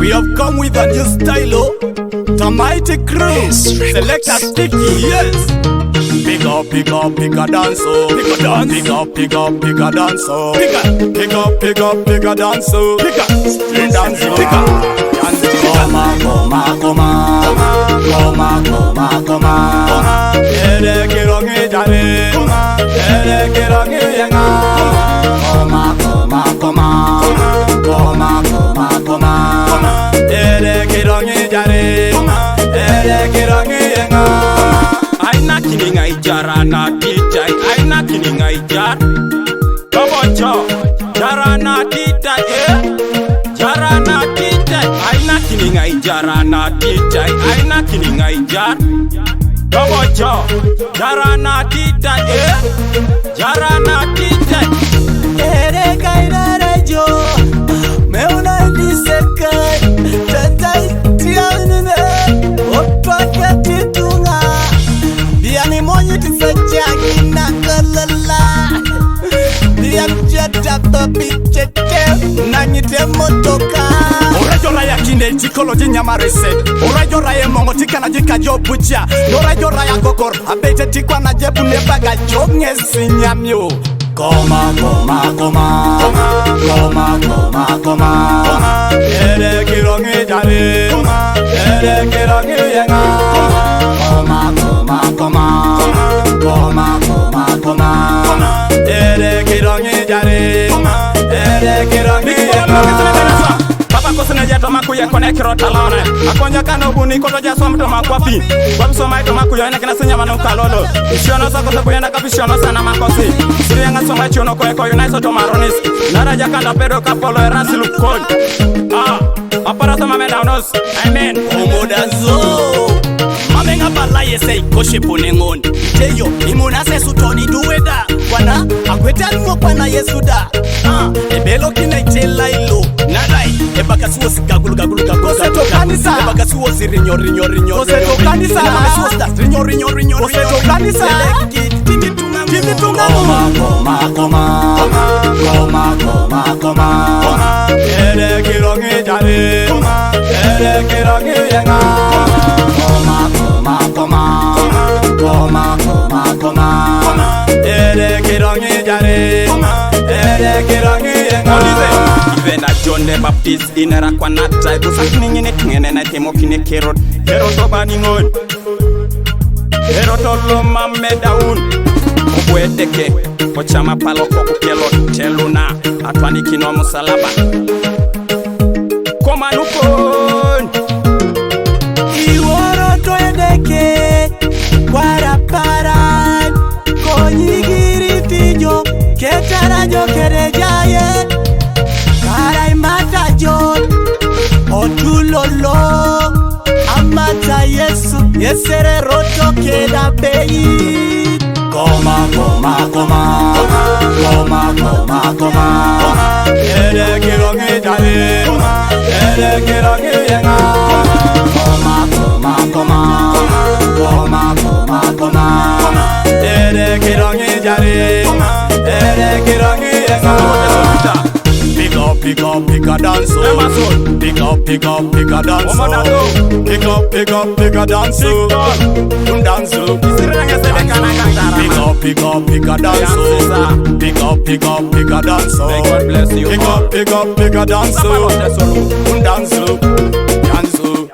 We have come with a new style, oh. The mighty crew, select a sticky, yes. Pick up, pick up, pick a dance, oh. Pick a dance. Pick up, pick up, pick a dance, oh. Pick up, pick up, pick up, pick a dance, oh. Pick up, street dance, pick up. Coma, coma, coma, coma, coma, coma. Ere kirongi jare, ere kirongi yenga. Coma, coma, coma, coma, coma, coma. Ere kirongi jare, ere kirongi yenga. Aina kininga ijara na tita, aina kininga ijara. Kabocho, jara na tita, jara na tita. Aina kininga ijara na tita, aina kininga ijara. Kabocho, jara na tita, jara na tita. Ere kaina rejo, me una diseka, tatai tianine, otwa katitunga. Biani monyi tisajagi na kalala. Biani jata papi chete, nanyite motoka. Orajo raya kinde chikolo jinyamarese. Orajo raya mongo tikana jika jobucha. Orajo raya kokor, abete tikwa na jebu nebaga jonge sinyamyo. Coma, coma, coma, coma, coma, coma. Ere kirongi jare, ere kirongi yenga. Coma, coma, coma, coma, coma, coma. Ere kirongi jare, ere kirongi yenga. Papa kosene jato makuya kone kirota laone. Akonja kano buni koto jaso mto makwapi. Wabiso maito makuya ina kina senya manu kalolo. Ishono sako sebu yenda kapishono sana makosi. Siri yanga soma chiono koe koe unaiso tomaronis. Nara jakanda pedo kapolo erasi lukon. Aparato mame daunos. Amen. Omodazo Mamenga bala yese ikoshe ponengon. Teyo imuna se sutoni duweda. Wana akweta nuwa pana yesuda. Ebelo kina itela ilo. Narai ebaka suwo sigagulu gagulu gagulu. Kose tokanisa. Ebaka suwo si rinyo rinyo rinyo. Kose tokanisa. Ebaka suwo stars rinyo rinyo rinyo. Kose tokanisa. Timi tunga. Timi tunga. Coma, coma, coma, coma, coma, coma. Ere kirongi jare, ere kirongi yenga. Coma, coma, coma, coma, coma, coma. Ere kirongi jare, ere kirongi yenga. Even a John the Baptist in a Rakwanata, it was happening in a king and I came up in a carrot. Carrot of Baningon. Carrot of Loma Medaun. Obueteke, Pochama Palo Kokelo, Cheluna, Atwanikino Musalaba. Komanukon. Iworo toendeke, Waraparan, Konyigiri Tijo, Ketarajo Kerejaye, Karaimata John, Otulolo, Amata Yesu, Yesere Roto Keda Beyi. Coma, coma, coma, coma, coma, coma. Ere kirongi jare, ere kirongi yenga. Coma, coma, coma, coma, coma, coma. Ere kirongi jare, ere kirongi yenga. Pick up, pick up, pick a dance, oh. Pick up, pick up, pick a dance, oh. Pick up, pick up, pick a dance, oh. Dance, oh. Pick up, pick up, pick a dance, oh. Pick up, pick up, pick a dance, oh. May God bless you. Pick up, pick up, pick a dance, oh. Dance, oh. Dance, oh. Dance, oh.